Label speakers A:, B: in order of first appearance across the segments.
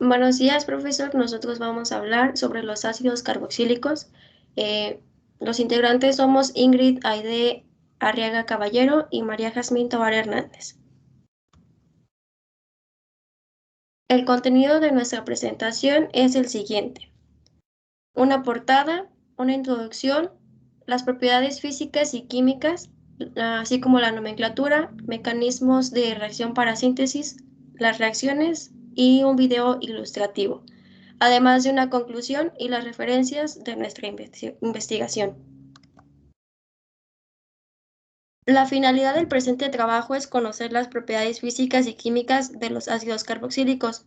A: Buenos días, profesor. Nosotros vamos a hablar sobre los ácidos carboxílicos. Eh, los integrantes somos Ingrid Aide Arriaga Caballero y María Jazmín Tovar Hernández. El contenido de nuestra presentación es el siguiente: una portada, una introducción, las propiedades físicas y químicas, así como la nomenclatura, mecanismos de reacción para síntesis, las reacciones y un video ilustrativo, además de una conclusión y las referencias de nuestra investigación. La finalidad del presente trabajo es conocer las propiedades físicas y químicas de los ácidos carboxílicos,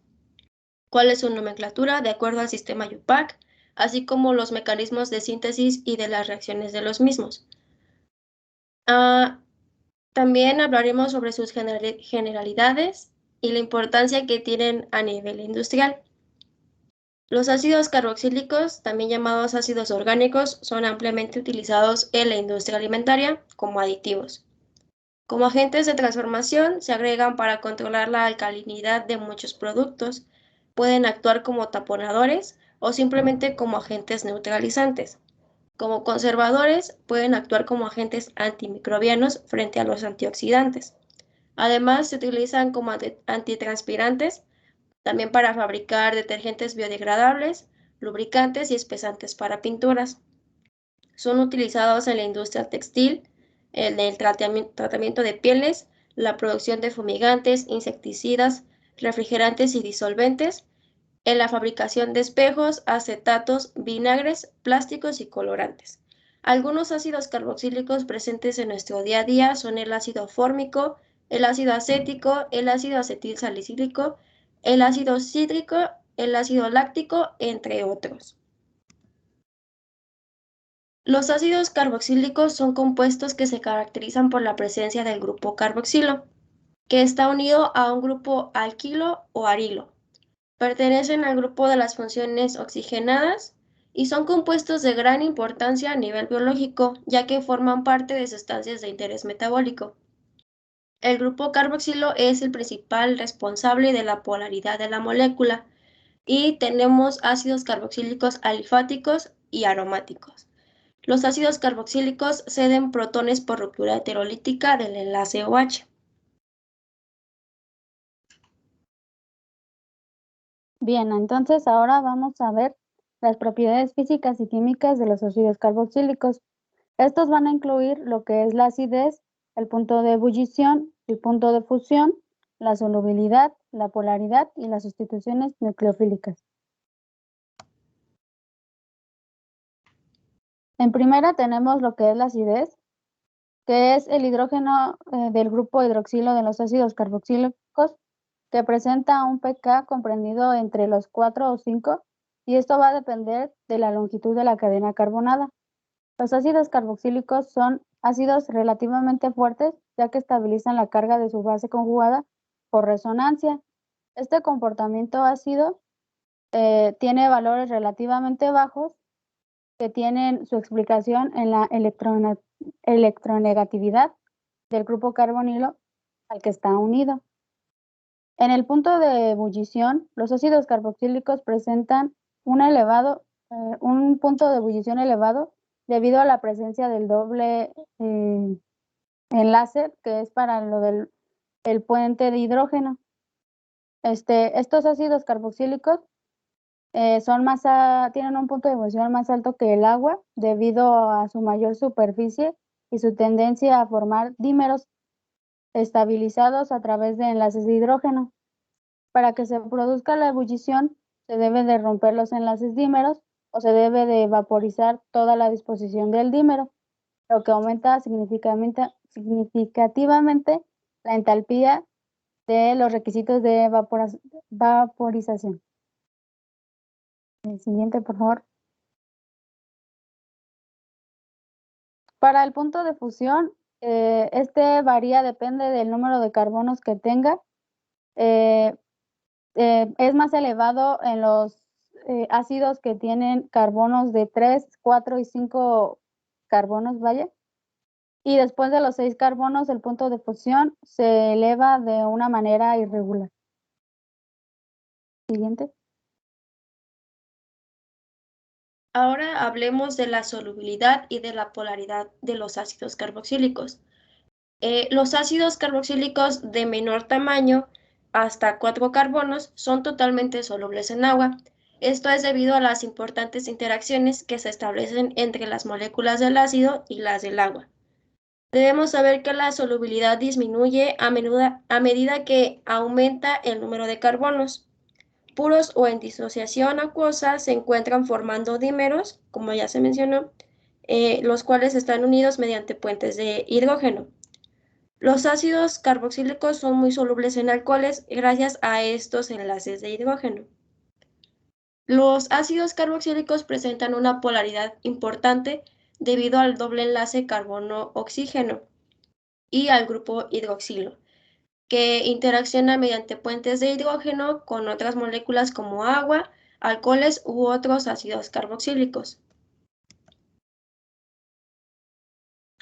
A: cuál es su nomenclatura de acuerdo al sistema IUPAC, así como los mecanismos de síntesis y de las reacciones de los mismos. También hablaremos sobre sus generalidades y la importancia que tienen a nivel industrial. Los ácidos carboxílicos, también llamados ácidos orgánicos, son ampliamente utilizados en la industria alimentaria como aditivos. Como agentes de transformación, se agregan para controlar la alcalinidad de muchos productos. Pueden actuar como taponadores o simplemente como agentes neutralizantes. Como conservadores, pueden actuar como agentes antimicrobianos frente a los antioxidantes. Además, se utilizan como antitranspirantes, también para fabricar detergentes biodegradables, lubricantes y espesantes para pinturas. Son utilizados en la industria textil, en el tratamiento de pieles, la producción de fumigantes, insecticidas, refrigerantes y disolventes, en la fabricación de espejos, acetatos, vinagres, plásticos y colorantes. Algunos ácidos carboxílicos presentes en nuestro día a día son el ácido fórmico, el ácido acético, el ácido acetilsalicílico, el ácido cítrico, el ácido láctico, entre otros. Los ácidos carboxílicos son compuestos que se caracterizan por la presencia del grupo carboxilo, que está unido a un grupo alquilo o arilo. Pertenecen al grupo de las funciones oxigenadas y son compuestos de gran importancia a nivel biológico, ya que forman parte de sustancias de interés metabólico. El grupo carboxilo es el principal responsable de la polaridad de la molécula y tenemos ácidos carboxílicos alifáticos y aromáticos. Los ácidos carboxílicos ceden protones por ruptura heterolítica del enlace OH.
B: Bien, entonces ahora vamos a ver las propiedades físicas y químicas de los ácidos carboxílicos. Estos van a incluir lo que es la acidez, el punto de ebullición, el punto de fusión, la solubilidad, la polaridad y las sustituciones nucleofílicas. En primera tenemos lo que es la acidez, que es el hidrógeno del grupo hidroxilo de los ácidos carboxílicos, que presenta un pK comprendido entre los 4 o 5, y esto va a depender de la longitud de la cadena carbonada. Los ácidos carboxílicos son ácidos relativamente fuertes, ya que estabilizan la carga de su base conjugada por resonancia. Este comportamiento ácido tiene valores relativamente bajos que tienen su explicación en la electronegatividad del grupo carbonilo al que está unido. En el punto de ebullición, los ácidos carboxílicos presentan un punto de ebullición elevado debido a la presencia del doble enlace, que es para lo del el puente de hidrógeno. Estos ácidos carboxílicos tienen un punto de ebullición más alto que el agua debido a su mayor superficie y su tendencia a formar dímeros estabilizados a través de enlaces de hidrógeno. Para que se produzca la ebullición, se debe de romper los enlaces dímeros o se debe de vaporizar toda la disposición del dímero, lo que aumenta significativamente la entalpía de los requisitos de vaporización. El siguiente, por favor. Para el punto de fusión, este varía, depende del número de carbonos que tenga. Es más elevado en los ácidos que tienen carbonos de 3, 4 y 5 carbonos, vaya. Y después de los 6 carbonos, el punto de fusión se eleva de una manera irregular. Siguiente.
A: Ahora hablemos de la solubilidad y de la polaridad de los ácidos carboxílicos. Los ácidos carboxílicos de menor tamaño, hasta 4 carbonos, son totalmente solubles en agua. Esto es debido a las importantes interacciones que se establecen entre las moléculas del ácido y las del agua. Debemos saber que la solubilidad disminuye a medida que aumenta el número de carbonos. Puros o en disociación acuosa se encuentran formando dímeros, como ya se mencionó, los cuales están unidos mediante puentes de hidrógeno. Los ácidos carboxílicos son muy solubles en alcoholes gracias a estos enlaces de hidrógeno. Los ácidos carboxílicos presentan una polaridad importante debido al doble enlace carbono-oxígeno y al grupo hidroxilo, que interacciona mediante puentes de hidrógeno con otras moléculas como agua, alcoholes u otros ácidos carboxílicos.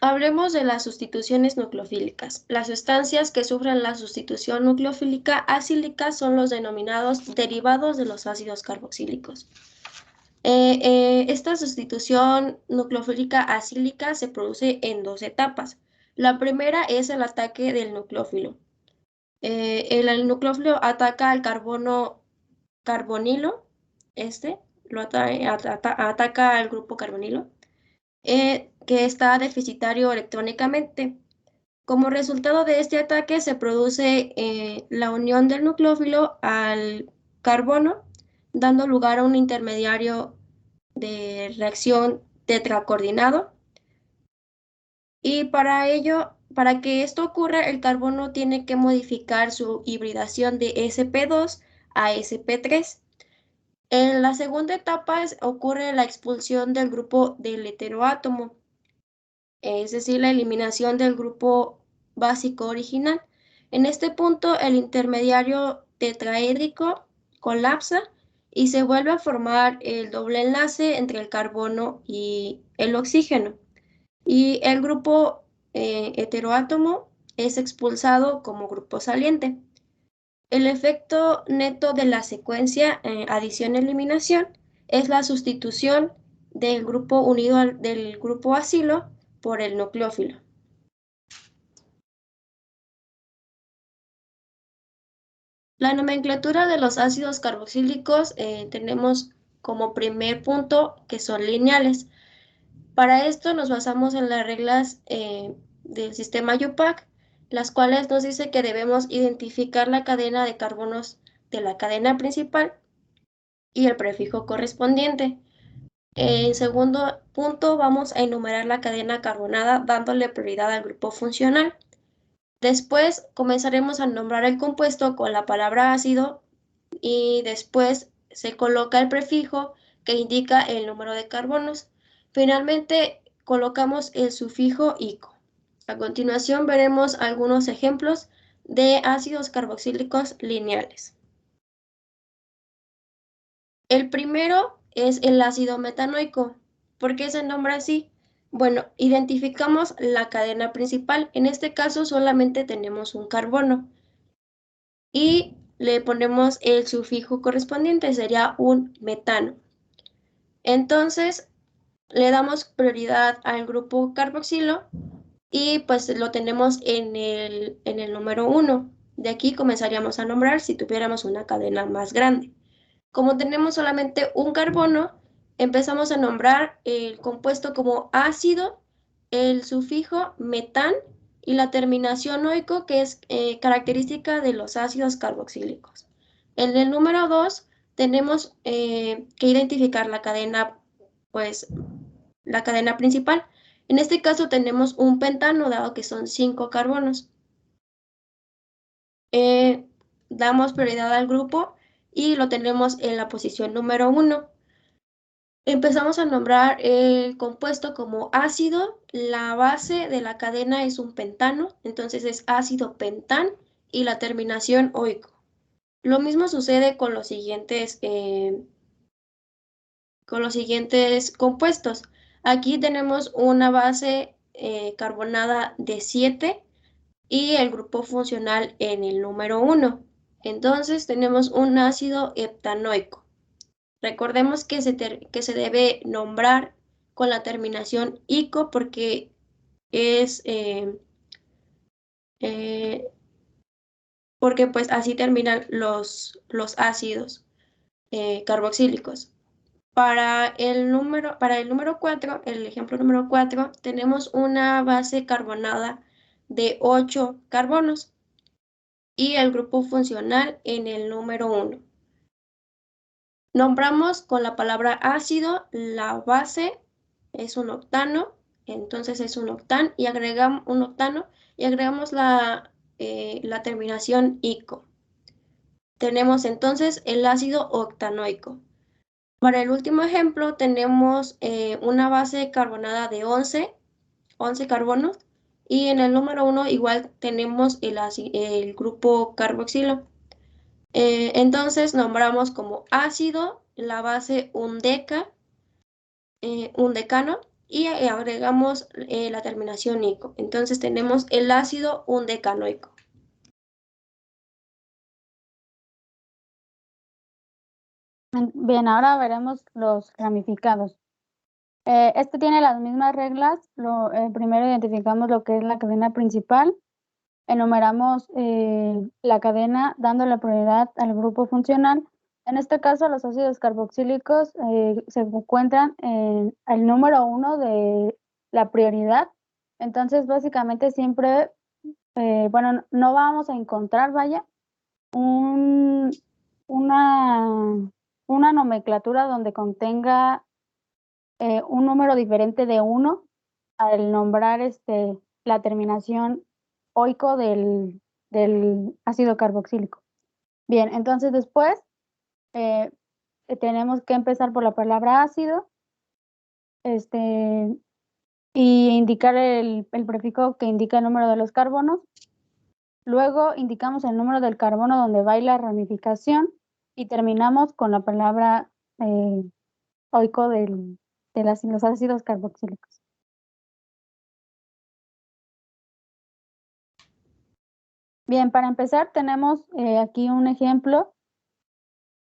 A: Hablemos de las sustituciones nucleofílicas. Las sustancias que sufren la sustitución nucleofílica acílica son los denominados derivados de los ácidos carboxílicos. Esta sustitución nucleofílica acílica se produce en 2 etapas. La primera es el ataque del nucleófilo. El nucleófilo ataca al carbono carbonilo, ataca al grupo carbonilo, que está deficitario electrónicamente. Como resultado de este ataque se produce la unión del nucleófilo al carbono, dando lugar a un intermediario de reacción tetracoordinado. Y para que esto ocurra, el carbono tiene que modificar su hibridación de sp2 a sp3. En la segunda etapa ocurre la expulsión del grupo del heteroátomo, es decir, la eliminación del grupo básico original. En este punto, el intermediario tetraédrico colapsa y se vuelve a formar el doble enlace entre el carbono y el oxígeno. Y el grupo heteroátomo es expulsado como grupo saliente. El efecto neto de la secuencia adición-eliminación es la sustitución del grupo unido del grupo acilo por el nucleófilo. La nomenclatura de los ácidos carboxílicos tenemos como primer punto que son lineales. Para esto nos basamos en las reglas del sistema IUPAC, las cuales nos dice que debemos identificar la cadena de carbonos de la cadena principal y el prefijo correspondiente. En segundo punto vamos a enumerar la cadena carbonada dándole prioridad al grupo funcional. Después comenzaremos a nombrar el compuesto con la palabra ácido y después se coloca el prefijo que indica el número de carbonos. Finalmente colocamos el sufijo ico. A continuación veremos algunos ejemplos de ácidos carboxílicos lineales. El primero es el ácido metanoico. ¿Por qué se nombra así? Bueno, identificamos la cadena principal. En este caso solamente tenemos un carbono. Y le ponemos el sufijo correspondiente, sería un metano. Entonces, le damos prioridad al grupo carboxilo y pues lo tenemos en el número 1. De aquí comenzaríamos a nombrar si tuviéramos una cadena más grande. Como tenemos solamente un carbono, empezamos a nombrar el compuesto como ácido, el sufijo metán y la terminación oico, que es característica de los ácidos carboxílicos. En el número 2 tenemos que identificar la cadena, pues, la cadena principal. En este caso tenemos un pentano, dado que son 5 carbonos. Damos prioridad al grupo y lo tenemos en la posición número 1. Empezamos a nombrar el compuesto como ácido. La base de la cadena es un pentano, entonces es ácido pentán y la terminación oico. Lo mismo sucede con los siguientes compuestos. Aquí tenemos una base carbonada de 7 y el grupo funcional en el número 1. Entonces tenemos un ácido heptanoico. Recordemos que que se debe nombrar con la terminación ico porque es porque pues así terminan los ácidos carboxílicos. Para el número 4, el ejemplo número 4, tenemos una base carbonada de 8 carbonos y el grupo funcional en el número 1. Nombramos con la palabra ácido, la base es un octano, entonces es un octán y agregamos un octano y agregamos la terminación ico. Tenemos entonces el ácido octanoico. Para el último ejemplo tenemos una base carbonada de 11 carbonos y en el número 1 igual tenemos el grupo carboxilo. Entonces nombramos como ácido la base un decano y agregamos la terminación ico. Entonces tenemos el ácido undecanoico.
B: Bien, ahora veremos los ramificados. Este tiene las mismas reglas. Primero identificamos lo que es la cadena principal. Enumeramos la cadena dando la prioridad al grupo funcional. En este caso, los ácidos carboxílicos se encuentran en el número 1 de la prioridad. Entonces, básicamente siempre, bueno, no vamos a encontrar, vaya, una, una nomenclatura donde contenga un número diferente de 1 al nombrar la terminación oico del ácido carboxílico. Bien, entonces después tenemos que empezar por la palabra ácido y indicar el prefijo que indica el número de los carbonos. Luego indicamos el número del carbono donde va la ramificación y terminamos con la palabra oico de los ácidos carboxílicos. Bien, para empezar tenemos aquí un ejemplo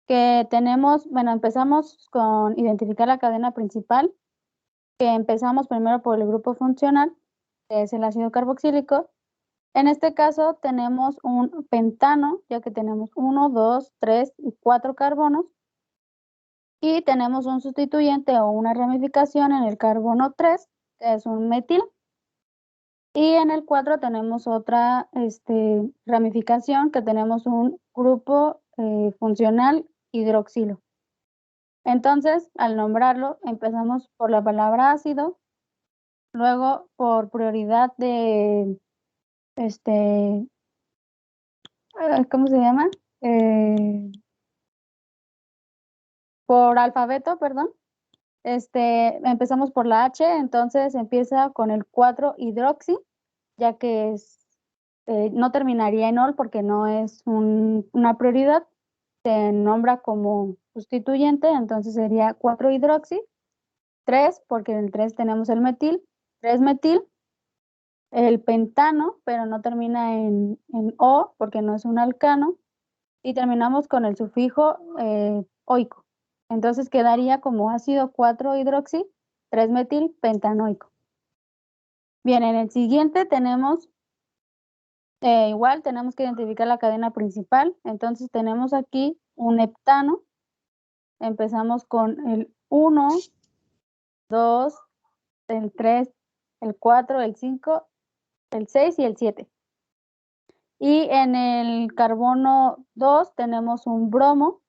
B: que tenemos, bueno, empezamos con identificar la cadena principal, que empezamos primero por el grupo funcional, que es el ácido carboxílico. En este caso tenemos un pentano, ya que tenemos 1, 2, 3 y 4 carbonos, y tenemos un sustituyente o una ramificación en el carbono 3, que es un metil. Y en el 4 tenemos otra ramificación, que tenemos un grupo funcional hidroxilo. Entonces, al nombrarlo, empezamos por la palabra ácido, luego por prioridad de, ¿cómo se llama? Por alfabeto, perdón. Empezamos por la H, entonces empieza con el 4-hidroxi, ya que no terminaría en ol porque no es una prioridad, se nombra como sustituyente, entonces sería 4-hidroxi, 3, porque en el 3 tenemos el metil, 3-metil, el pentano, pero no termina en o porque no es un alcano, y terminamos con el sufijo oico. Entonces quedaría como ácido 4-hidroxi, 3-metil pentanoico. Bien, en el siguiente tenemos, igual tenemos que identificar la cadena principal. Entonces tenemos aquí un heptano. Empezamos con el 1, 2, el 3, el 4, el 5, el 6 y el 7. Y en el carbono 2 tenemos un bromo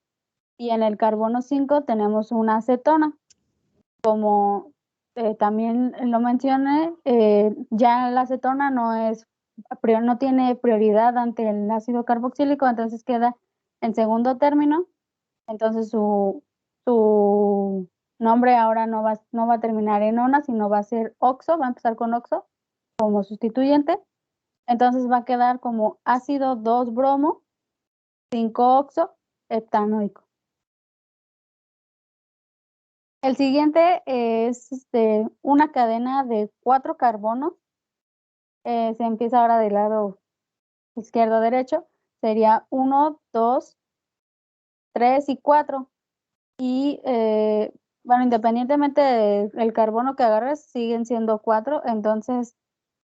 B: y en el carbono 5 tenemos una acetona. Como también lo mencioné, ya la acetona no tiene prioridad ante el ácido carboxílico, entonces queda en segundo término. Entonces su nombre ahora no va a terminar en ona, sino va a ser oxo, va a empezar con oxo como sustituyente. Entonces va a quedar como ácido 2-bromo, 5-oxo, heptanoico. El siguiente es una cadena de 4 carbonos. Se empieza ahora del lado izquierdo a derecho. Sería 1, 2, 3 y 4. Y bueno, independientemente del carbono que agarres, siguen siendo 4. Entonces,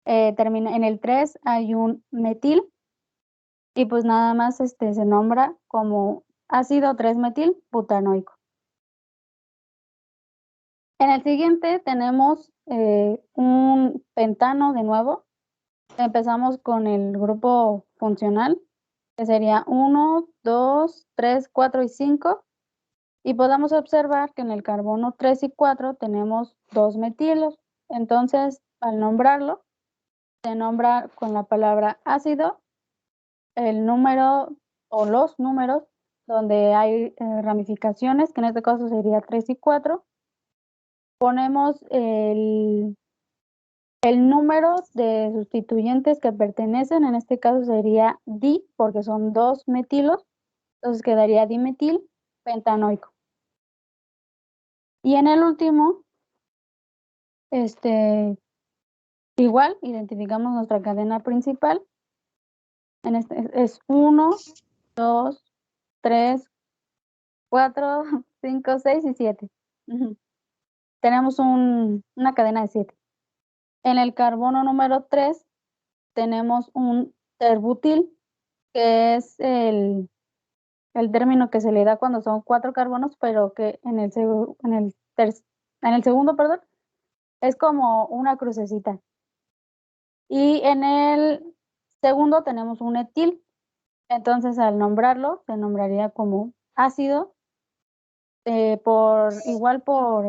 B: termina en el 3 hay un metil y pues nada más se nombra como ácido 3-metil butanoico. En el siguiente tenemos un pentano de nuevo. Empezamos con el grupo funcional, que sería 1, 2, 3, 4 y 5. Y podemos observar que en el carbono 3 y 4 tenemos 2 metilos. Entonces, al nombrarlo, se nombra con la palabra ácido el número o los números donde hay ramificaciones, que en este caso sería 3 y 4. Ponemos el número de sustituyentes que pertenecen, en este caso sería di, porque son 2 metilos, entonces quedaría dimetil pentanoico. Y en el último, igual identificamos nuestra cadena principal. En este es 1, 2, 3, 4, 5, 6 y 7. Tenemos una cadena de 7. En el carbono número 3 tenemos un terbutil, que es el término que se le da cuando son 4 carbonos, pero que en el segundo, perdón, es como una crucecita. Y en el segundo tenemos un etil. Entonces, al nombrarlo, se nombraría como ácido, igual por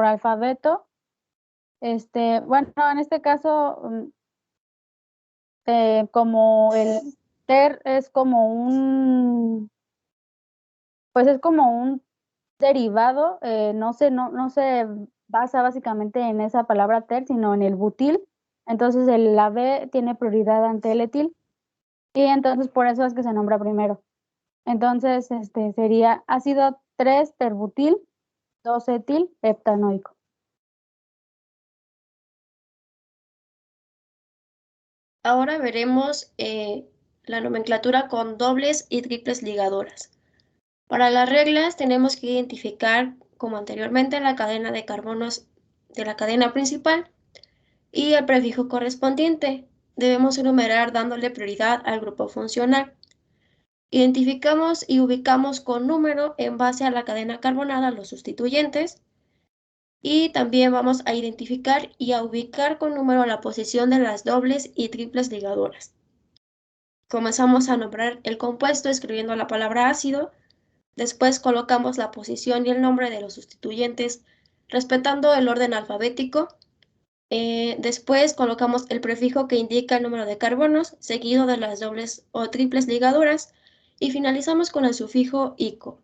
B: alfabeto. Bueno, en este caso, como el ter es como pues es como un derivado, no se basa básicamente en esa palabra ter, sino en el butil. Entonces, la B tiene prioridad ante el etil, y entonces por eso es que se nombra primero. Entonces, sería ácido 3-terbutil 2-etil heptanoico.
A: Ahora veremos la nomenclatura con dobles y triples ligaduras. Para las reglas tenemos que identificar, como anteriormente, la cadena de carbonos de la cadena principal y el prefijo correspondiente. Debemos enumerar dándole prioridad al grupo funcional. Identificamos y ubicamos con número en base a la cadena carbonada los sustituyentes. Y también vamos a identificar y a ubicar con número la posición de las dobles y triples ligaduras. Comenzamos a nombrar el compuesto escribiendo la palabra ácido. Después colocamos la posición y el nombre de los sustituyentes respetando el orden alfabético. Después colocamos el prefijo que indica el número de carbonos, seguido de las dobles o triples ligaduras, y finalizamos con el sufijo ico.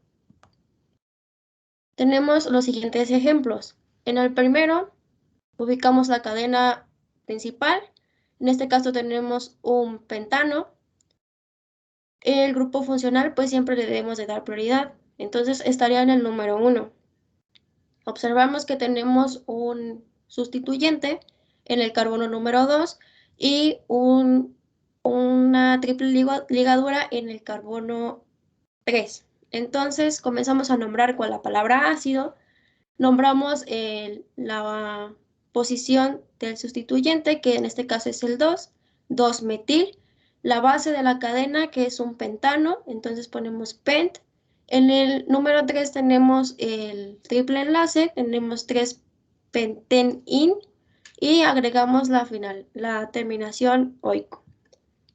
A: Tenemos los siguientes ejemplos. En el primero, ubicamos la cadena principal. En este caso tenemos un pentano. El grupo funcional, pues siempre le debemos de dar prioridad. Entonces estaría en el número 1. Observamos que tenemos un sustituyente en el carbono número 2 y una triple ligadura en el carbono 3. Entonces comenzamos a nombrar con la palabra ácido. Nombramos la posición del sustituyente, que en este caso es el 2-metil. La base de la cadena, que es un pentano, entonces ponemos pent. En el número 3 tenemos el triple enlace, tenemos 3-penten-in y agregamos la terminación oico.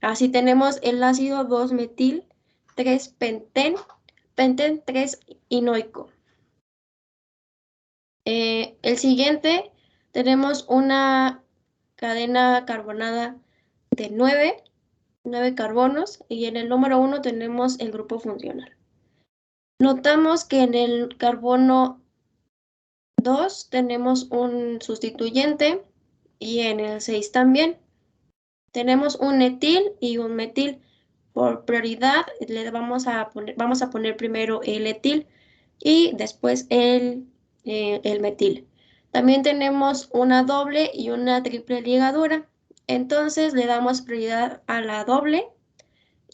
A: Así tenemos el ácido 2-metil 3-penten, penten 3-inoico. El siguiente tenemos una cadena carbonada de 9 carbonos y en el número 1 tenemos el grupo funcional. Notamos que en el carbono 2 tenemos un sustituyente y en el 6 también. Tenemos un etil y un metil. Por prioridad vamos a poner primero el etil y después el metil. También tenemos una doble y una triple ligadura. Entonces le damos prioridad a la doble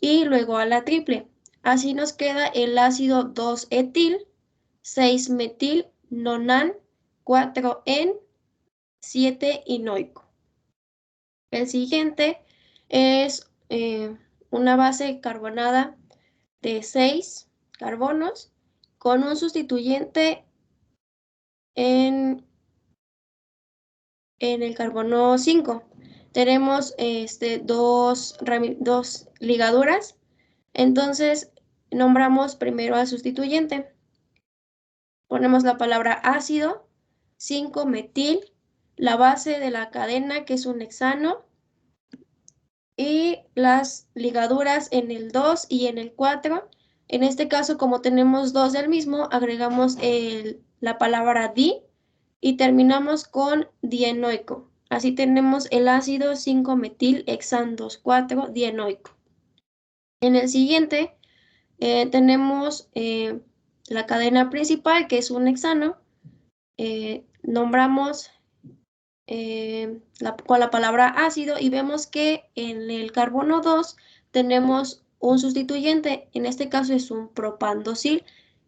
A: y luego a la triple. Así nos queda el ácido 2-etil, 6-metil, nonan, 4-en, 7-inoico. El siguiente es una base carbonada de 6 carbonos con un sustituyente en el carbono 5. Tenemos dos ligaduras, entonces nombramos primero al sustituyente. Ponemos la palabra ácido, 5-metil, la base de la cadena que es un hexano, y las ligaduras en el 2 y en el 4. En este caso, como tenemos dos del mismo, agregamos la palabra di y terminamos con dienoico. Así tenemos el ácido 5-metil hexan 2,4-dienoico. En el siguiente tenemos la cadena principal, que es un hexano. Nombramos con la palabra ácido y vemos que en el carbono 2 tenemos un sustituyente, en este caso es un propandosil.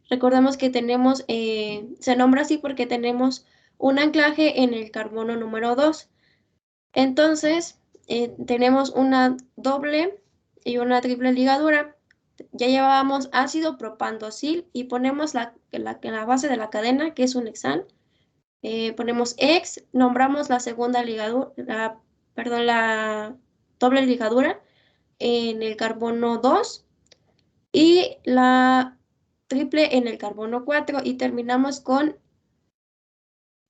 A: Recordemos que tenemos, se nombra así porque tenemos un anclaje en el carbono número 2. Entonces, tenemos una doble y una triple ligadura. Ya llevábamos ácido propandosil y ponemos la base de la cadena, que es un hexano. Ponemos X, nombramos la segunda ligadura, la doble ligadura en el carbono 2 y la triple en el carbono 4 y terminamos con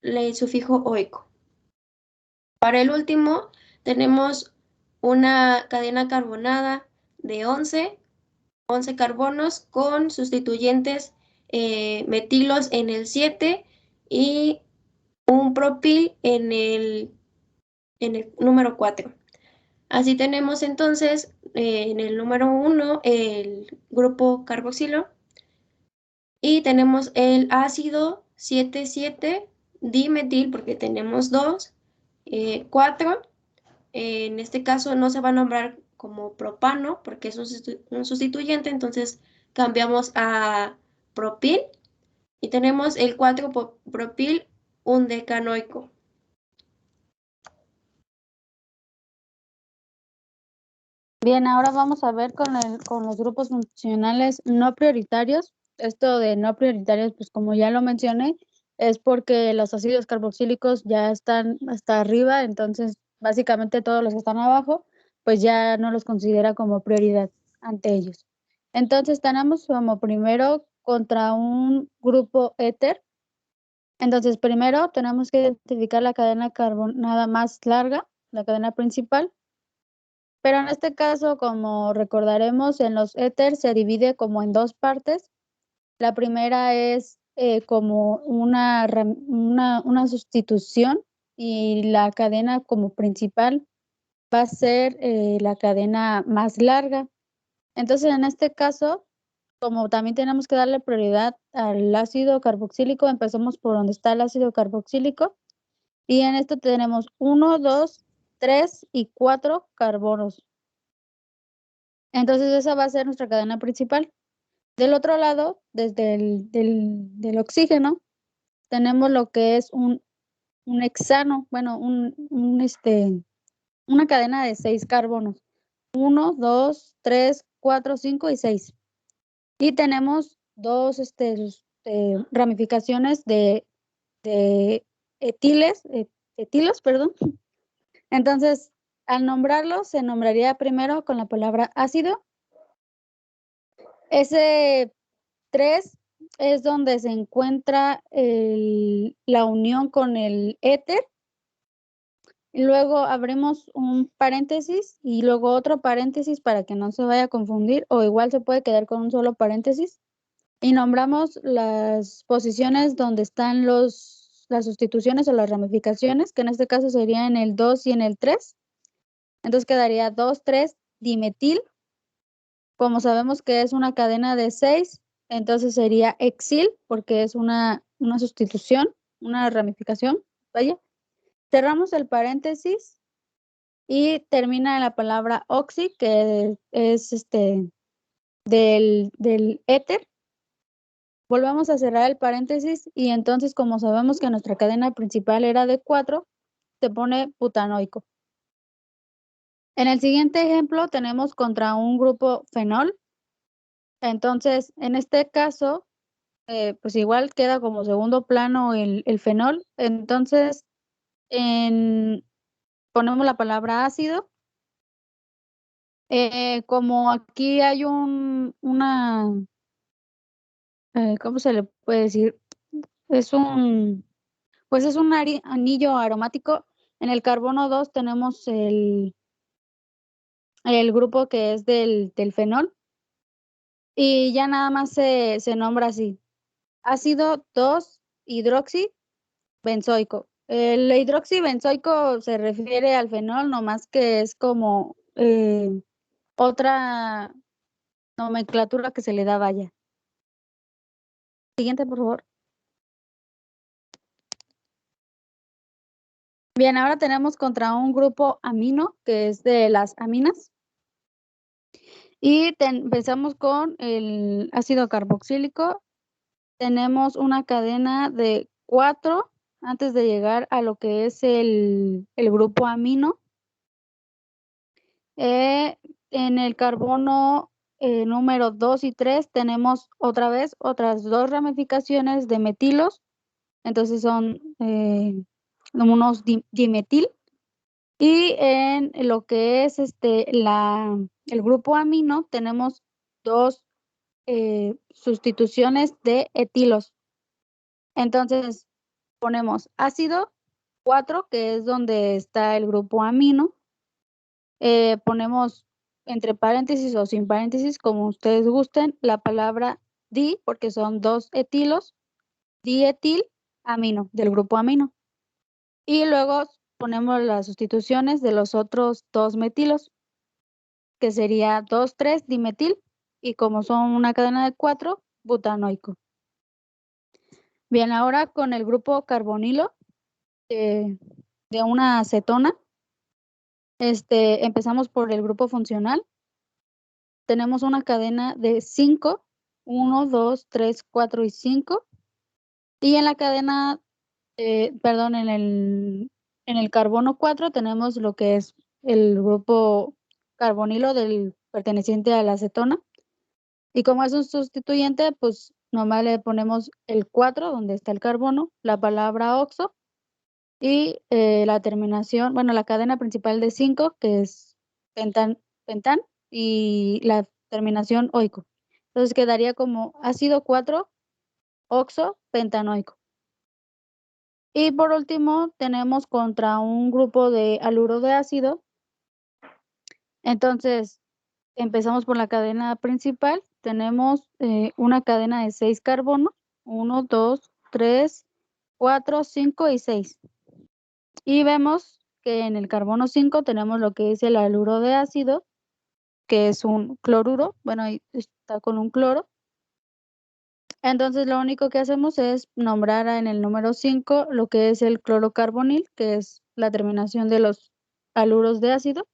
A: el sufijo oico. Para el último tenemos una cadena carbonada de 11 carbonos con sustituyentes metilos en el 7 y un propil en el número 4. Así tenemos entonces en el número 1 el grupo carboxilo y tenemos el ácido 7,7-dimetil porque tenemos 2, 4. En este caso no se va a nombrar como propano porque es un sustituyente, entonces cambiamos a propil y tenemos el 4-propil undecanoico.
B: Bien, ahora vamos a ver con los grupos funcionales no prioritarios. Esto de no prioritarios, pues como ya lo mencioné, es porque los ácidos carboxílicos ya están hasta arriba, entonces básicamente todos los que están abajo, pues ya no los considera como prioridad ante ellos. Entonces tenemos como primero contra un grupo éter. Entonces primero tenemos que identificar la cadena carbonada más larga, la cadena principal. Pero en este caso, como recordaremos, en los éter se divide como en dos partes. La primera es como una sustitución y la cadena como principal va a ser la cadena más larga. Entonces, en este caso, como también tenemos que darle prioridad al ácido carboxílico, empezamos por donde está el ácido carboxílico. Y en esto tenemos 1, 2, 3 y 4 carbonos. Entonces esa va a ser nuestra cadena principal. Del otro lado, desde del oxígeno, tenemos lo que es un hexano, bueno, una cadena de 6 carbonos. 1, 2, 3, 4, 5 y 6. Y tenemos dos ramificaciones de etilos, perdón. Entonces, al nombrarlo, se nombraría primero con la palabra ácido. Ese 3 es donde se encuentra la unión con el éter. Y luego abrimos un paréntesis y luego otro paréntesis para que no se vaya a confundir, o igual se puede quedar con un solo paréntesis. Y nombramos las posiciones donde están las sustituciones o las ramificaciones, que en este caso sería en el 2 y en el 3. Entonces quedaría 2,3-dimetil. Como sabemos que es una cadena de 6, entonces sería exil, porque es una sustitución, una ramificación. Vaya. Cerramos el paréntesis y termina la palabra oxi, que es del éter. Volvemos a cerrar el paréntesis y entonces, como sabemos que nuestra cadena principal era de 4, se pone butanoico. En el siguiente ejemplo tenemos contra un grupo fenol. Entonces, en este caso, pues igual queda como segundo plano el fenol. Entonces, ponemos la palabra ácido. Como aquí hay ¿cómo se le puede decir? Es pues es un anillo aromático. En el carbono 2 tenemos el grupo que es del fenol y ya nada más se nombra así. Ácido 2-hidroxibenzoico. El hidroxibenzoico se refiere al fenol, nomás que es como otra nomenclatura que se le da, vaya. Siguiente, por favor. Bien, ahora tenemos contra un grupo amino, que es de las aminas. Y empezamos con el ácido carboxílico. Tenemos una cadena de 4 antes de llegar a lo que es el grupo amino. En el carbono número 2 y 3 tenemos otra vez otras 2 ramificaciones de metilos. Entonces son unos dimetil. Y en lo que es el grupo amino tenemos 2 sustituciones de etilos. Entonces ponemos ácido 4, que es donde está el grupo amino. Ponemos entre paréntesis o sin paréntesis, como ustedes gusten, la palabra di, porque son 2 etilos, dietil amino, del grupo amino. Y luego ponemos las sustituciones de los otros 2 metilos, que sería 2,3 dimetil, y como son una cadena de 4, butanoico. Bien, ahora con el grupo carbonilo de una acetona, empezamos por el grupo funcional. Tenemos una cadena de 5, 1, 2, 3, 4 y 5. Y en la cadena, perdón, en el carbono 4 tenemos lo que es el grupo carbonilo perteneciente a la acetona. Y como es un sustituyente, pues nomás le ponemos el 4, donde está el carbono, la palabra oxo, y la terminación, bueno, la cadena principal de 5, que es pentán, y la terminación oico. Entonces quedaría como ácido 4 oxo pentanoico. Y por último tenemos contra un grupo de haluro de ácido. Entonces empezamos por la cadena principal. Tenemos una cadena de 6 carbonos, 1, 2, 3, 4, 5 y 6. Y vemos que en el carbono 5 tenemos lo que es el haluro de ácido, que es un cloruro. Bueno, ahí está con un cloro. Entonces lo único que hacemos es nombrar en el número 5 lo que es el clorocarbonil, que es la terminación de los haluros de ácido.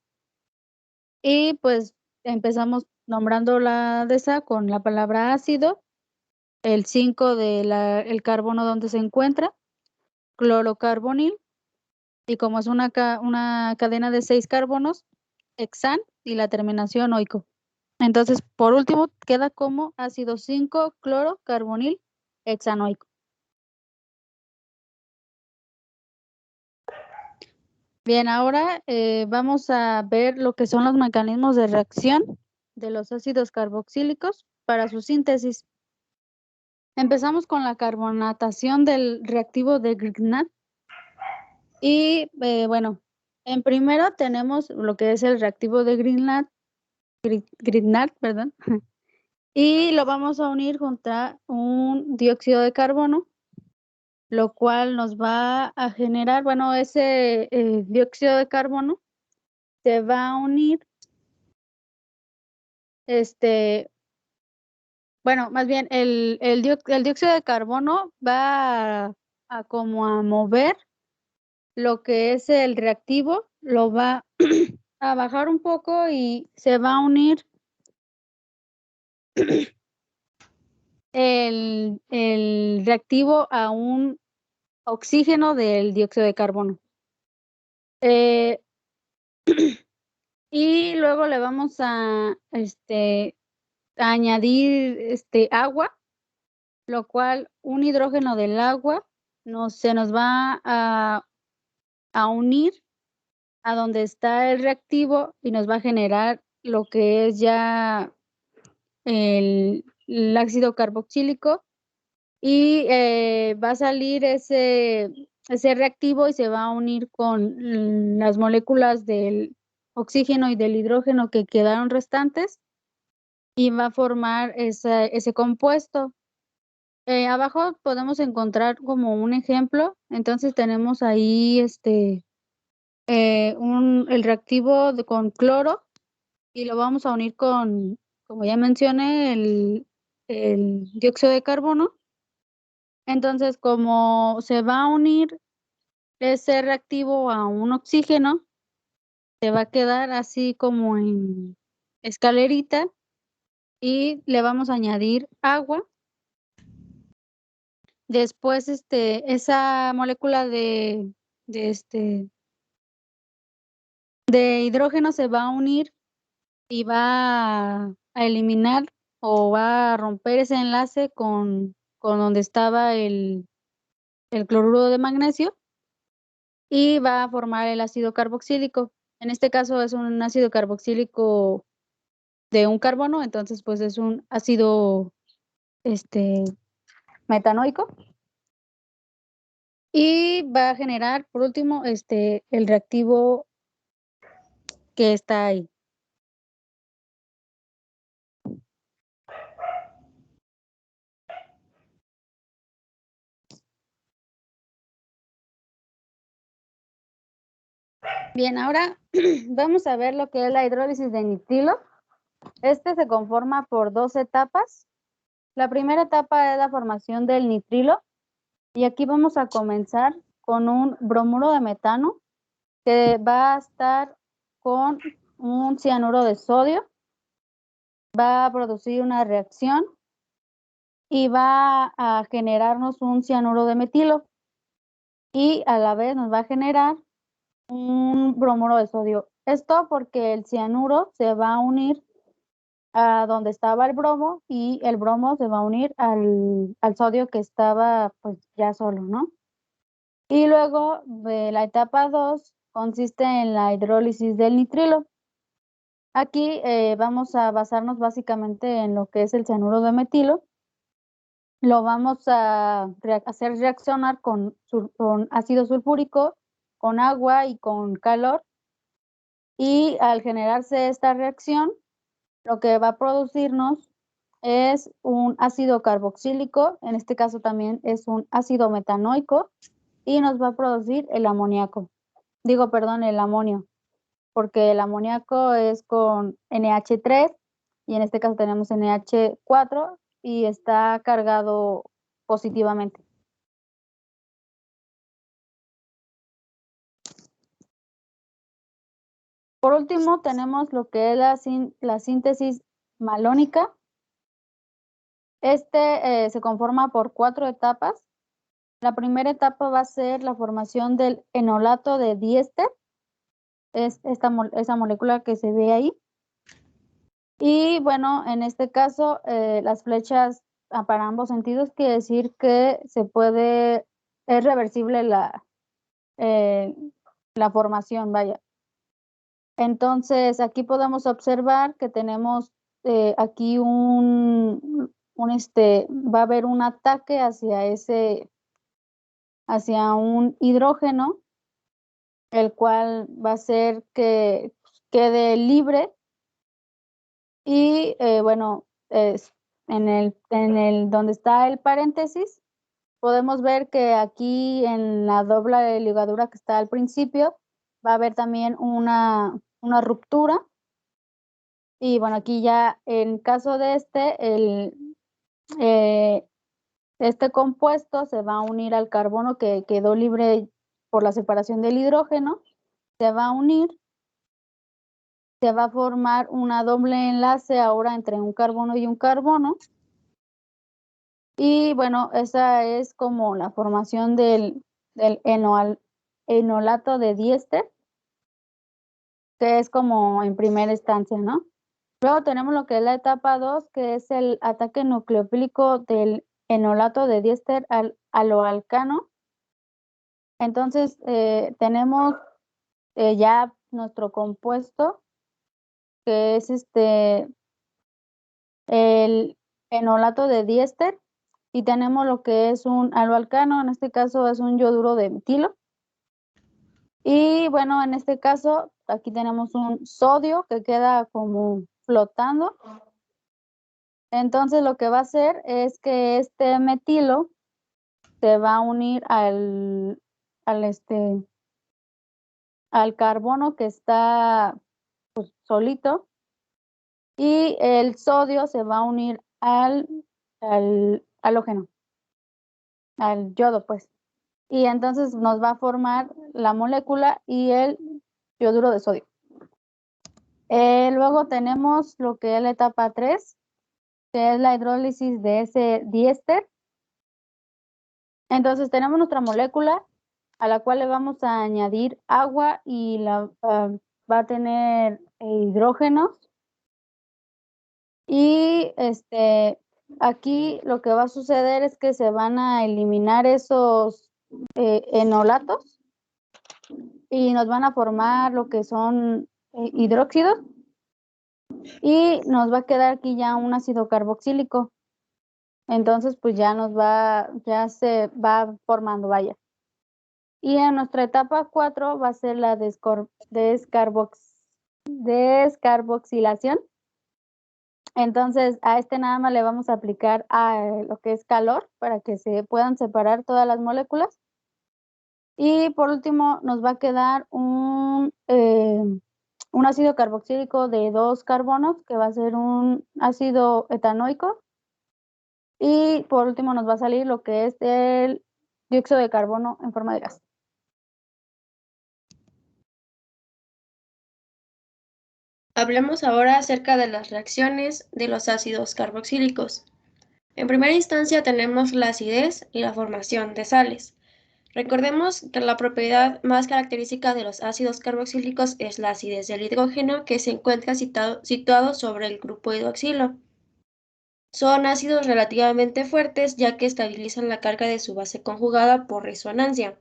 B: Y pues empezamos nombrando la de esa con la palabra ácido, el 5 del carbono donde se encuentra, clorocarbonil, y como es una cadena de 6 carbonos, hexan y la terminación oico. Entonces, por último, queda como ácido 5 clorocarbonil hexanoico. Bien, ahora vamos a ver lo que son los mecanismos de reacción de los ácidos carboxílicos para su síntesis. Empezamos con la carbonatación del reactivo de Grignard. Y bueno, en primero tenemos lo que es el reactivo de Grignard, perdón, y lo vamos a unir junto a un dióxido de carbono, lo cual nos va a generar, bueno, ese dióxido de carbono se va a unir, bueno, más bien el dióxido de carbono va a como a mover lo que es el reactivo, lo va a bajar un poco y se va a unir el reactivo a un oxígeno del dióxido de carbono. Y luego le vamos a añadir agua, lo cual un hidrógeno del agua se nos va a unir a donde está el reactivo y nos va a generar lo que es ya el ácido carboxílico, y va a salir ese reactivo y se va a unir con las moléculas del oxígeno y del hidrógeno que quedaron restantes y va a formar ese compuesto. Abajo podemos encontrar como un ejemplo. Entonces tenemos ahí el reactivo con cloro, y lo vamos a unir con, como ya mencioné, el dióxido de carbono. Entonces, como se va a unir ese reactivo a un oxígeno, se va a quedar así como en escalerita, y le vamos a añadir agua. Después, esa molécula de hidrógeno se va a unir y va a eliminar o va a romper ese enlace con donde estaba el cloruro de magnesio, y va a formar el ácido carboxílico. En este caso es un ácido carboxílico de un carbono, entonces pues es un ácido metanoico, y va a generar por último el reactivo que está ahí. Bien, ahora vamos a ver lo que es la hidrólisis de nitrilo. Se conforma por dos etapas. La primera etapa es la formación del nitrilo, y aquí vamos a comenzar con un bromuro de metano que va a estar con un cianuro de sodio, va a producir una reacción y va a generarnos un cianuro de metilo, y a la vez nos va a generar un bromuro de sodio. Esto porque el cianuro se va a unir a donde estaba el bromo, y el bromo se va a unir al sodio que estaba pues ya solo, ¿no? Y luego la etapa 2 consiste en la hidrólisis del nitrilo. Aquí vamos a basarnos básicamente en lo que es el cianuro de metilo. Lo vamos a hacer reaccionar con ácido sulfúrico, con agua y con calor, y al generarse esta reacción, lo que va a producirnos es un ácido carboxílico. En este caso también es un ácido metanoico, y nos va a producir el amoníaco. Digo, perdón, el amonio, porque el amoníaco es con NH3 y en este caso tenemos NH4 y está cargado positivamente. Por último, tenemos lo que es la síntesis malónica. Se conforma por 4 etapas. La primera etapa va a ser la formación del enolato de diéster, es esa molécula que se ve ahí. Y bueno, en este caso, las flechas para ambos sentidos quiere decir que es reversible la formación, vaya. Entonces, aquí podemos observar que tenemos aquí va a haber un ataque hacia un hidrógeno, el cual va a hacer que quede libre. Y bueno, donde está el paréntesis, podemos ver que aquí en la doble ligadura que está al principio, va a haber también una ruptura. Y bueno, aquí ya en caso de este compuesto se va a unir al carbono que quedó libre por la separación del hidrógeno, se va a unir se va a formar una doble enlace ahora entre un carbono y un carbono. Y bueno, esa es como la formación del enolato de diéster, que es como en primera instancia, ¿no? Luego tenemos lo que es la etapa 2, que es el ataque nucleofílico del enolato de diéster al aloalcano. Entonces, tenemos ya nuestro compuesto, que es el enolato de diéster, y tenemos lo que es un aloalcano, en este caso es un yoduro de metilo. Y bueno, en este caso, aquí tenemos un sodio que queda como flotando. Entonces, lo que va a hacer es que este metilo se va a unir al carbono que está pues, solito, y el sodio se va a unir al halógeno, al yodo, pues. Y entonces nos va a formar la molécula y el yoduro de sodio. Luego tenemos lo que es la etapa 3, que es la hidrólisis de ese diéster. Entonces tenemos nuestra molécula a la cual le vamos a añadir agua y va a tener hidrógenos. Y aquí lo que va a suceder es que se van a eliminar esos enolatos y nos van a formar lo que son hidróxidos, y nos va a quedar aquí ya un ácido carboxílico. Entonces, pues ya se va formando, vaya. Y en nuestra etapa 4 va a ser la descarboxilación. Entonces, a nada más le vamos a aplicar lo que es calor para que se puedan separar todas las moléculas. Y por último, nos va a quedar un ácido carboxílico de 2 carbonos, que va a ser un ácido etanoico. Y por último, nos va a salir lo que es el dióxido de carbono en forma de gas.
A: Hablemos ahora acerca de las reacciones de los ácidos carboxílicos. En primera instancia tenemos la acidez y la formación de sales. Recordemos que la propiedad más característica de los ácidos carboxílicos es la acidez del hidrógeno, que se encuentra situado sobre el grupo hidroxilo. Son ácidos relativamente fuertes, ya que estabilizan la carga de su base conjugada por resonancia.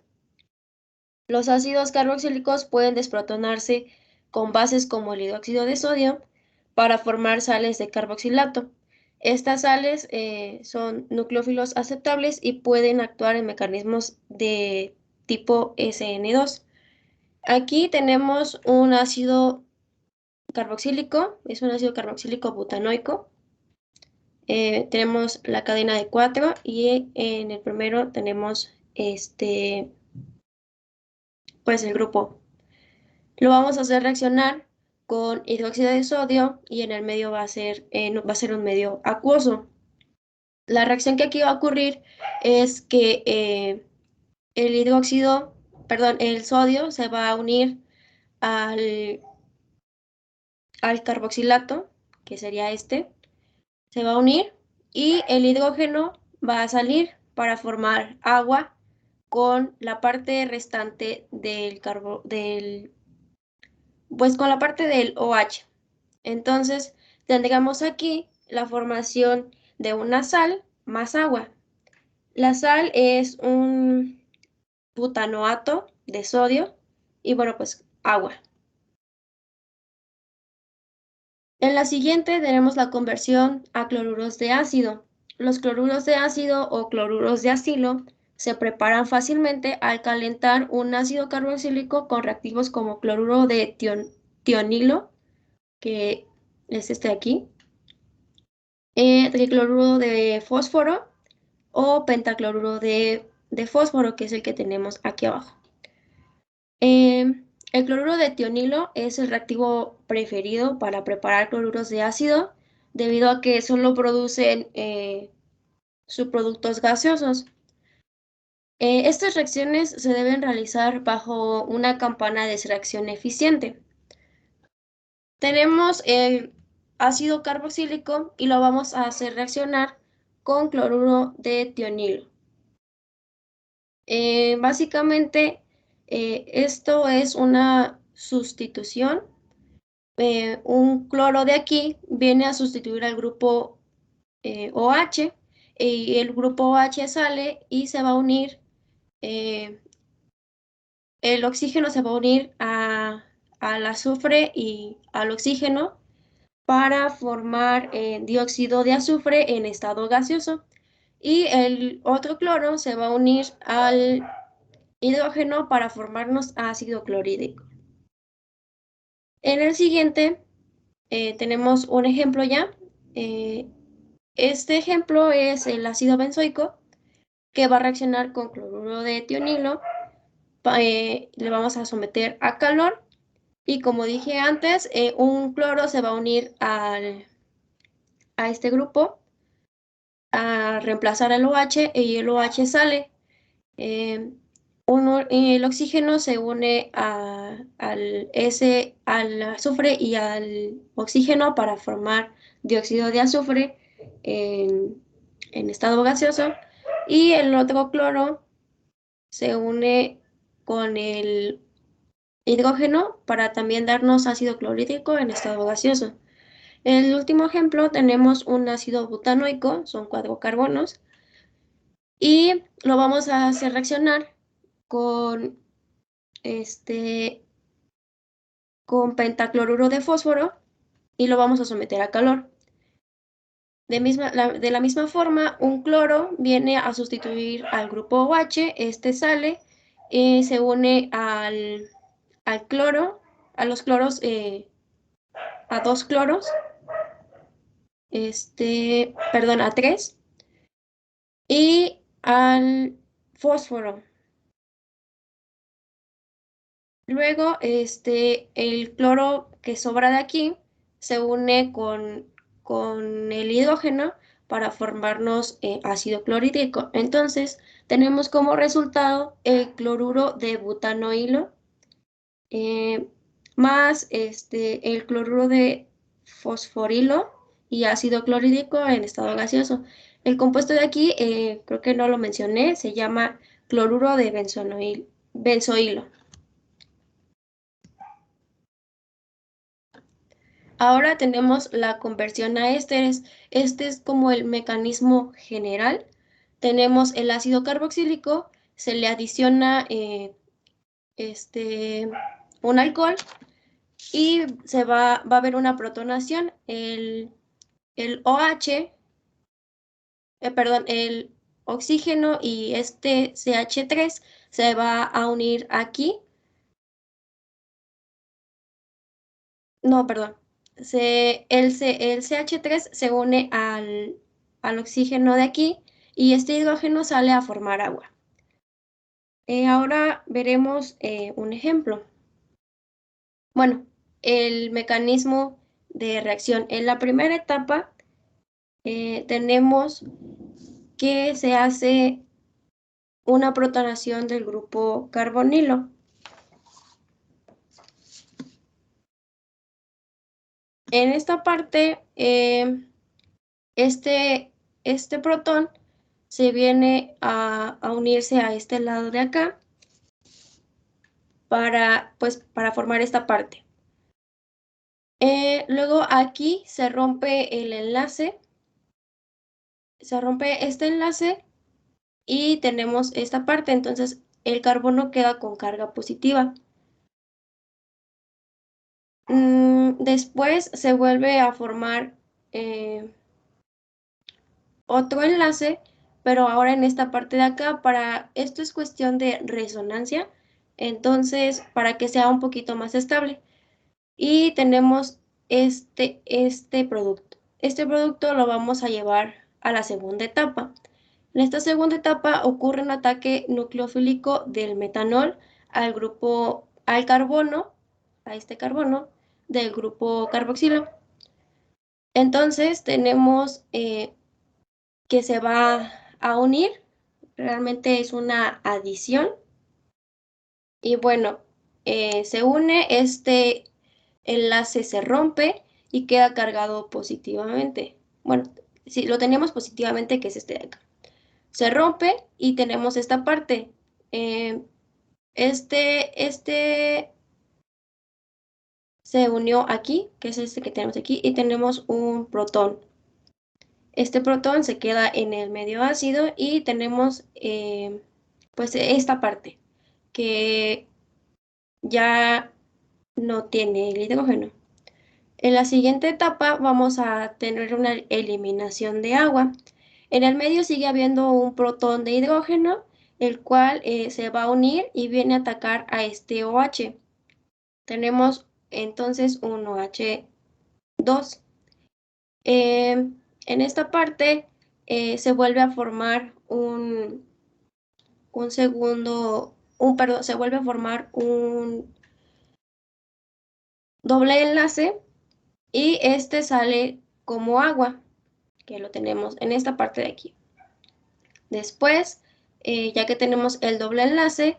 A: Los ácidos carboxílicos pueden desprotonarse con bases como el hidróxido de sodio para formar sales de carboxilato. Estas sales son nucleófilos aceptables y pueden actuar en mecanismos de tipo SN2. Aquí tenemos un ácido carboxílico, es un ácido carboxílico butanoico. Tenemos la cadena de 4 y en el primero tenemos pues el grupo. Lo vamos a hacer reaccionar con hidróxido de sodio y en el medio va a ser un medio acuoso. La reacción que aquí va a ocurrir es que el sodio se va a unir al carboxilato, que sería se va a unir, y el hidrógeno va a salir para formar agua con la parte restante pues con la parte del OH. Entonces, tendríamos aquí la formación de una sal más agua. La sal es un butanoato de sodio y bueno, pues agua. En la siguiente tenemos la conversión a cloruros de ácido. Los cloruros de ácido o cloruros de acilo se preparan fácilmente al calentar un ácido carboxílico con reactivos como cloruro de tionilo, que es este de aquí, tricloruro de fósforo o pentacloruro de fósforo, que es el que tenemos aquí abajo. El cloruro de tionilo es el reactivo preferido para preparar cloruros de ácido, debido a que solo producen subproductos gaseosos. Estas reacciones se deben realizar bajo una campana de reacción eficiente. Tenemos el ácido carboxílico y lo vamos a hacer reaccionar con cloruro de tionilo. Básicamente, esto es una sustitución. Un cloro de aquí viene a sustituir al grupo OH y el grupo OH sale y se va a unir, el oxígeno se va a unir al azufre y al oxígeno para formar dióxido de azufre en estado gaseoso. Y el otro cloro se va a unir al hidrógeno para formarnos ácido clorhídrico. En el siguiente tenemos un ejemplo ya. Este ejemplo es el ácido benzoico que va a reaccionar con cloruro de tionilo. Le vamos a someter a calor y como dije antes, un cloro se va a unir a este grupo a reemplazar el OH y el OH sale. El oxígeno se une al azufre y al oxígeno para formar dióxido de azufre en estado gaseoso y el otro cloro se une con el hidrógeno para también darnos ácido clorhídrico en estado gaseoso. En el último ejemplo tenemos un ácido butanoico, son 4 carbonos, y lo vamos a hacer reaccionar con, con pentacloruro de fósforo y lo vamos a someter a calor. De la misma forma, un cloro viene a sustituir al grupo OH, este sale y se une al cloro, a los cloros, a 2 cloros, perdón, a 3, y al fósforo. Luego, el cloro que sobra de aquí se une con el hidrógeno para formarnos ácido clorhídrico. Entonces, tenemos como resultado el cloruro de butanoilo más el cloruro de fosforilo y ácido clorhídrico en estado gaseoso. El compuesto de aquí, creo que no lo mencioné, se llama cloruro de benzoilo. Ahora tenemos la conversión a ésteres. Este es como el mecanismo general. Tenemos el ácido carboxílico, se le adiciona un alcohol y va a haber una protonación. El OH, perdón, el oxígeno y este CH3 se va a unir aquí. No, perdón. El CH3 se une al oxígeno de aquí y este hidrógeno sale a formar agua. Ahora veremos un ejemplo. Bueno, el mecanismo de reacción. En la primera etapa tenemos que se hace una protonación del grupo carbonilo. En esta parte, este protón se viene a unirse a este lado de acá para formar esta parte. Luego aquí se rompe el enlace, se rompe este enlace y tenemos esta parte, entonces el carbono queda con carga positiva. Después se vuelve a formar otro enlace, pero ahora en esta parte de acá, esto es cuestión de resonancia, entonces para que sea un poquito más estable. Y tenemos este producto. Este producto lo vamos a llevar a la segunda etapa. En esta segunda etapa ocurre un ataque nucleofílico del metanol al carbono, a este carbono del grupo carboxilo. Entonces tenemos que se va a unir, realmente es una adición. Y bueno, se une enlace se rompe y queda cargado positivamente. Bueno, si lo teníamos positivamente, que es este de acá. Se rompe y tenemos esta parte. Este se unió aquí, que es este que tenemos aquí, y tenemos un protón. Este protón se queda en el medio ácido y tenemos pues esta parte que ya no tiene el hidrógeno. En la siguiente etapa vamos a tener una eliminación de agua. En el medio sigue habiendo un protón de hidrógeno, el cual se va a unir y viene a atacar a este OH. Tenemos entonces un OH2. En esta parte se vuelve a formar se vuelve a formar un doble enlace y este sale como agua, que lo tenemos en esta parte de aquí. Después, ya que tenemos el doble enlace,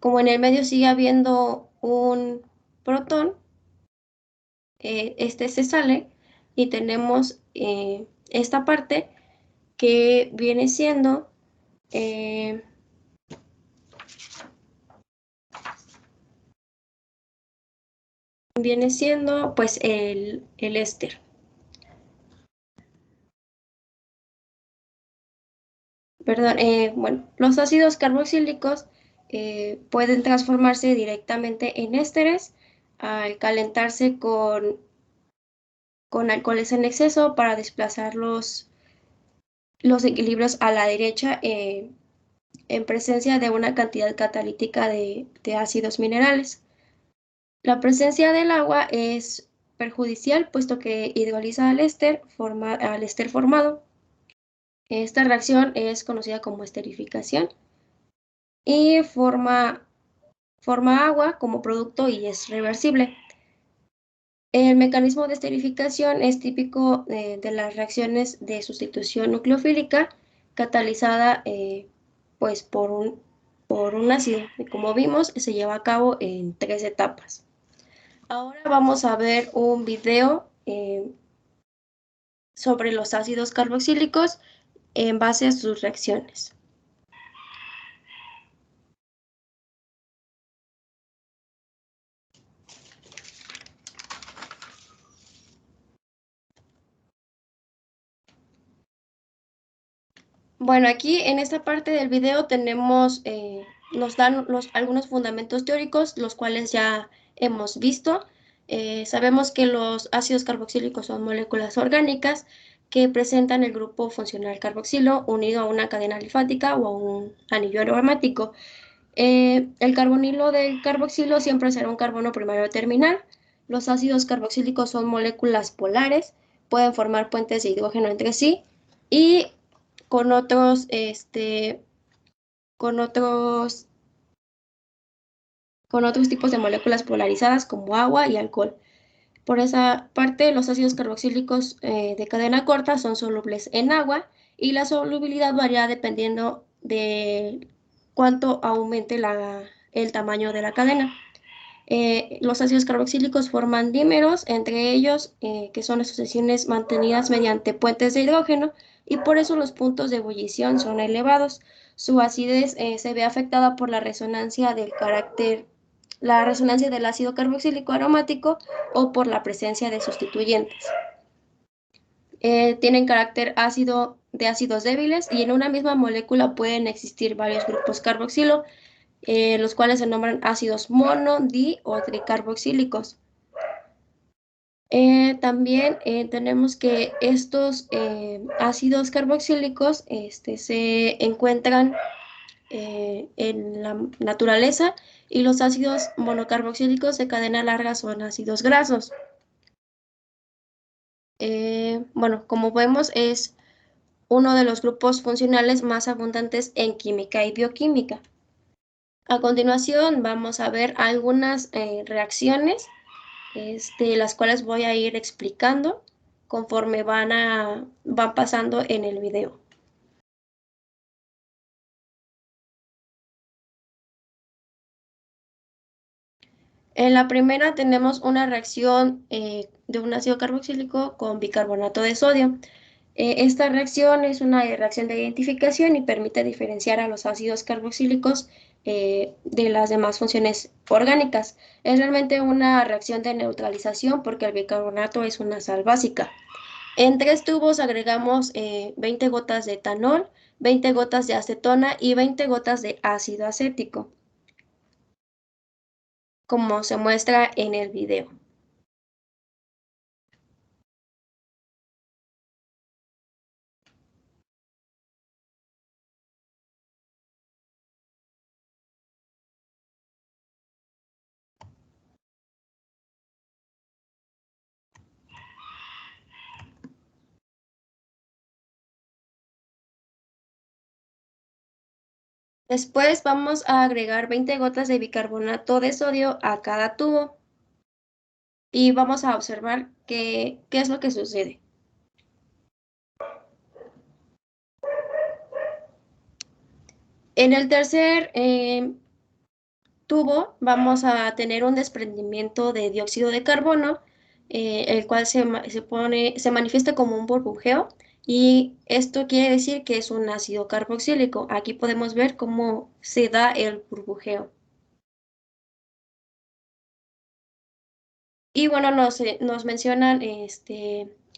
A: como en el medio sigue habiendo un protón, este se sale y tenemos esta parte que viene siendo pues el éster. Perdón, bueno, los ácidos carboxílicos pueden transformarse directamente en ésteres al calentarse con alcoholes en exceso para desplazar los equilibrios a la derecha en presencia de una cantidad catalítica de ácidos minerales. La presencia del agua es perjudicial puesto que hidroliza al éster formado. Esta reacción es conocida como esterificación y forma agua como producto y es reversible. El mecanismo de esterificación es típico de las reacciones de sustitución nucleofílica catalizada pues por un ácido. Y como vimos, se lleva a cabo en 3 etapas. Ahora vamos a ver un video sobre los ácidos carboxílicos en base a sus reacciones. Bueno, aquí en esta parte del video nos dan algunos fundamentos teóricos, los cuales ya hemos visto. Sabemos que los ácidos carboxílicos son moléculas orgánicas que presentan el grupo funcional carboxilo unido a una cadena alifática o a un anillo aromático. El carbonilo del carboxilo siempre será un carbono primario terminal. Los ácidos carboxílicos son moléculas polares, pueden formar puentes de hidrógeno entre sí y con otros, con otros tipos de moléculas polarizadas como agua y alcohol. Por esa parte, los ácidos carboxílicos de cadena corta son solubles en agua y la solubilidad varía dependiendo de cuánto aumente el tamaño de la cadena. Los ácidos carboxílicos forman dímeros, entre ellos que son asociaciones mantenidas mediante puentes de hidrógeno y por eso los puntos de ebullición son elevados. Su acidez se ve afectada por la resonancia del ácido carboxílico aromático o por la presencia de sustituyentes. Tienen carácter ácido de ácidos débiles y en una misma molécula pueden existir varios grupos carboxilo, los cuales se nombran ácidos mono, di o tricarboxílicos. También tenemos que estos ácidos carboxílicos se encuentran en la naturaleza y los ácidos monocarboxílicos de cadena larga son ácidos grasos. Bueno, como vemos, es uno de los grupos funcionales más abundantes en química y bioquímica. A continuación vamos a ver algunas reacciones, las cuales voy a ir explicando conforme van pasando en el video. En la primera tenemos una reacción de un ácido carboxílico con bicarbonato de sodio. Esta reacción es una reacción de identificación y permite diferenciar a los ácidos carboxílicos de las demás funciones orgánicas. Es realmente una reacción de neutralización porque el bicarbonato es una sal básica. En 3 tubos agregamos 20 gotas de etanol, 20 gotas de acetona y 20 gotas de ácido acético, como se muestra en el video. Después vamos a agregar 20 gotas de bicarbonato de sodio a cada tubo y vamos a observar qué es lo que sucede. En el tercer tubo vamos a tener un desprendimiento de dióxido de carbono, el cual se manifiesta como un burbujeo, y esto quiere decir que es un ácido carboxílico. Aquí podemos ver cómo se da el burbujeo. Y bueno, nos mencionan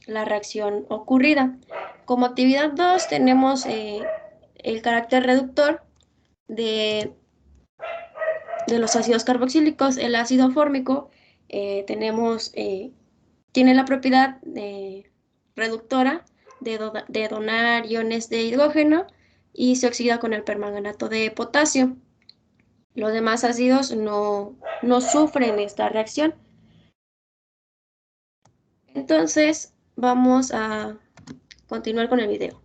A: la reacción ocurrida. Como actividad 2 tenemos el carácter reductor de los ácidos carboxílicos. El ácido fórmico tiene la propiedad reductora de donar iones de hidrógeno y se oxida con el permanganato de potasio. Los demás ácidos no sufren esta reacción. Entonces, vamos a continuar con el video.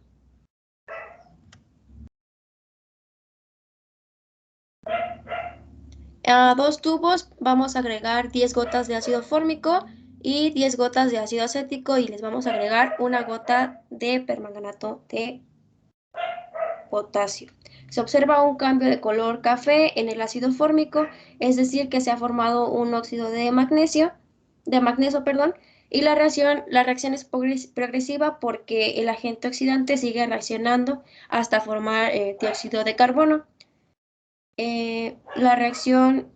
A: A 2 tubos vamos a agregar 10 gotas de ácido fórmico y 10 gotas de ácido acético y les vamos a agregar una gota de permanganato de potasio. Se observa un cambio de color café en el ácido fórmico, es decir, que se ha formado un óxido de magnesio, y la reacción es progresiva porque el agente oxidante sigue reaccionando hasta formar dióxido de carbono. La reacción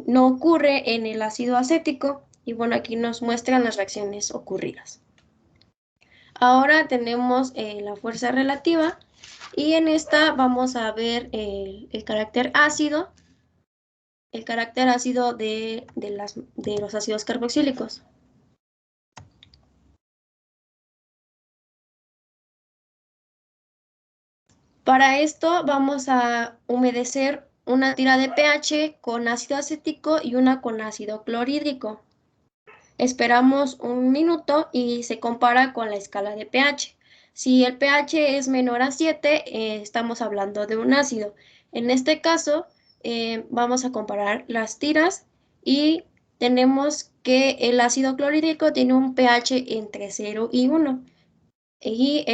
A: no ocurre en el ácido acético y bueno, aquí nos muestran las reacciones ocurridas. Ahora tenemos la fuerza relativa y en esta vamos a ver el carácter ácido de los ácidos carboxílicos. Para esto vamos a humedecer una tira de pH con ácido acético y una con ácido clorhídrico. Esperamos un minuto y se compara con la escala de pH. Si el pH es menor a 7, estamos hablando de un ácido. En este caso, vamos a comparar las tiras y tenemos que el ácido clorhídrico tiene un pH entre 0 y 1 y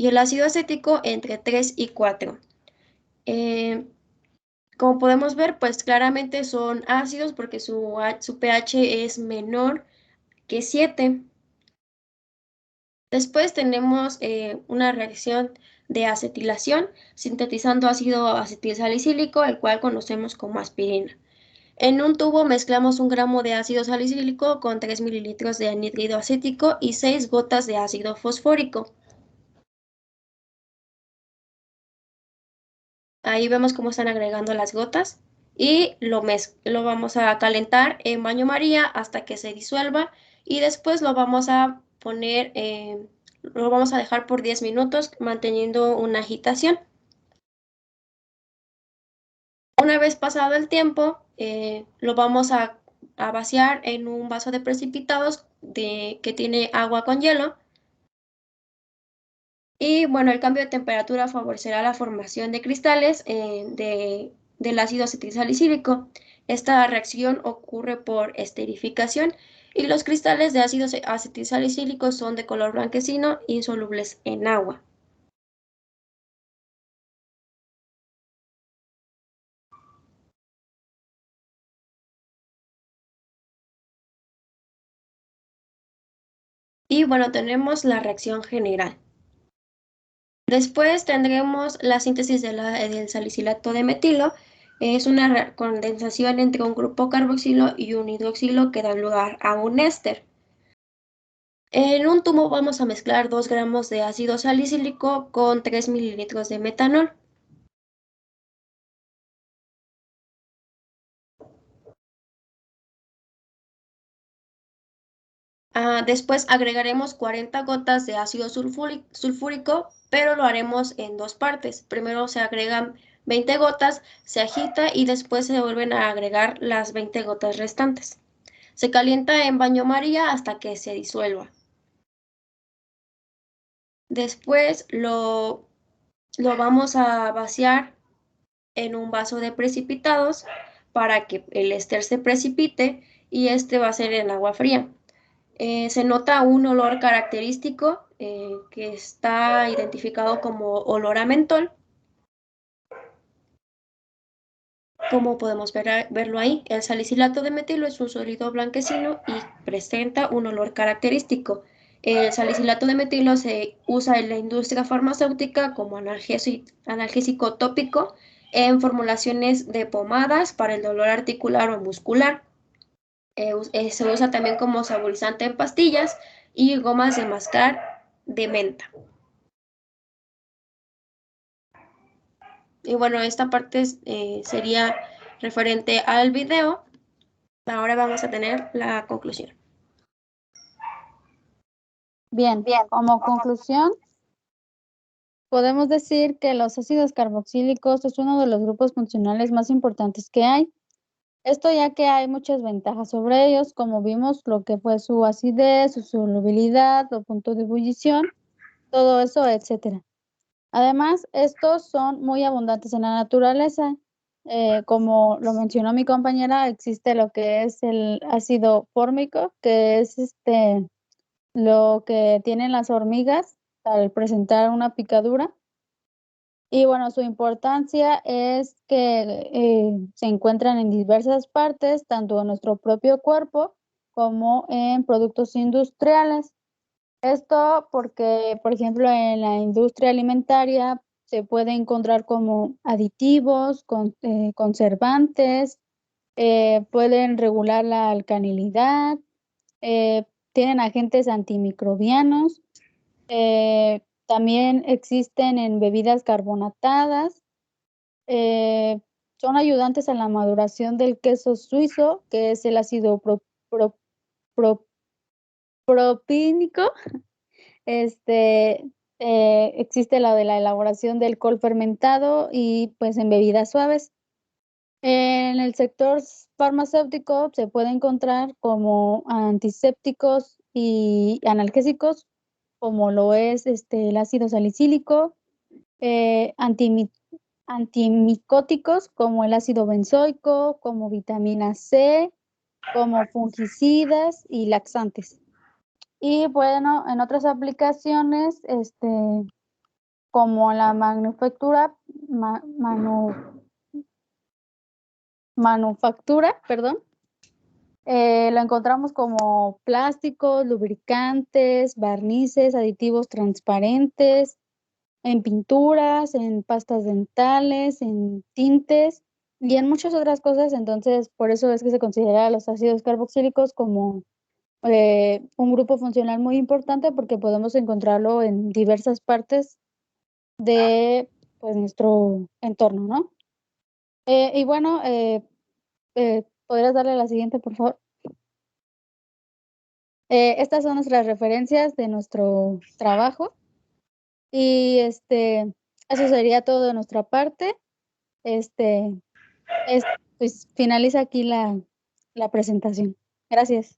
A: el ácido acético entre 3 y 4. Como podemos ver, pues claramente son ácidos porque su pH es menor que 7. Después tenemos una reacción de acetilación, sintetizando ácido acetilsalicílico, el cual conocemos como aspirina. En un tubo mezclamos 1 gramo de ácido salicílico con 3 mililitros de anhídrido acético y 6 gotas de ácido fosfórico. Ahí vemos cómo están agregando las gotas y lo vamos a calentar en baño María hasta que se disuelva y después lo vamos a poner, lo vamos a dejar por 10 minutos manteniendo una agitación. Una vez pasado el tiempo, lo vamos a vaciar en un vaso de precipitados que tiene agua con hielo. Y bueno, el cambio de temperatura favorecerá la formación de cristales del ácido acetilsalicílico. Esta reacción ocurre por esterificación y los cristales de ácido acetilsalicílico son de color blanquecino, insolubles en agua. Y bueno, tenemos la reacción general. Después tendremos la síntesis del salicilato de metilo. Es una condensación entre un grupo carboxilo y un hidroxilo que dan lugar a un éster. En un tubo vamos a mezclar 2 gramos de ácido salicílico con 3 mililitros de metanol. Después agregaremos 40 gotas de ácido sulfúrico, pero lo haremos en 2 partes. Primero se agregan 20 gotas, se agita y después se vuelven a agregar las 20 gotas restantes. Se calienta en baño María hasta que se disuelva. Después lo vamos a vaciar en un vaso de precipitados para que el éster se precipite y este va a ser en agua fría. Se nota un olor característico que está identificado como olor a mentol. Como podemos verlo ahí, el salicilato de metilo es un sólido blanquecino y presenta un olor característico. El salicilato de metilo se usa en la industria farmacéutica como analgésico tópico en formulaciones de pomadas para el dolor articular o muscular. Se usa también como saborizante en pastillas y gomas de mascar de menta. Y bueno, esta parte sería referente al video. Ahora vamos a tener la conclusión.
B: Bien, como conclusión, podemos decir que los ácidos carboxílicos es uno de los grupos funcionales más importantes que hay. Esto ya que hay muchas ventajas sobre ellos, como vimos lo que fue su acidez, su solubilidad, o punto de ebullición, todo eso, etcétera. Además, estos son muy abundantes en la naturaleza. Como lo mencionó mi compañera, existe lo que es el ácido fórmico, que es lo que tienen las hormigas al presentar una picadura. Y bueno, su importancia es que se encuentran en diversas partes, tanto en nuestro propio cuerpo como en productos industriales. Esto porque, por ejemplo, en la industria alimentaria se puede encontrar como aditivos, conservantes, pueden regular la alcalinidad, tienen agentes antimicrobianos, también existen en bebidas carbonatadas, son ayudantes a la maduración del queso suizo, que es el ácido propínico. Existe la de la elaboración del alcohol fermentado y pues en bebidas suaves. En el sector farmacéutico se puede encontrar como antisépticos y analgésicos, como lo es el ácido salicílico, antimicóticos como el ácido benzoico, como vitamina C, como fungicidas y laxantes. Y bueno, en otras aplicaciones, como la manufactura, perdón, lo encontramos como plásticos, lubricantes, barnices, aditivos transparentes, en pinturas, en pastas dentales, en tintes y en muchas otras cosas. Entonces, por eso es que se considera a los ácidos carboxílicos como un grupo funcional muy importante, porque podemos encontrarlo en diversas partes de pues, nuestro entorno, ¿no? Y bueno, ¿podrías darle la siguiente, por favor? Estas son nuestras referencias de nuestro trabajo y eso sería todo de nuestra parte. Pues finaliza aquí la presentación. Gracias.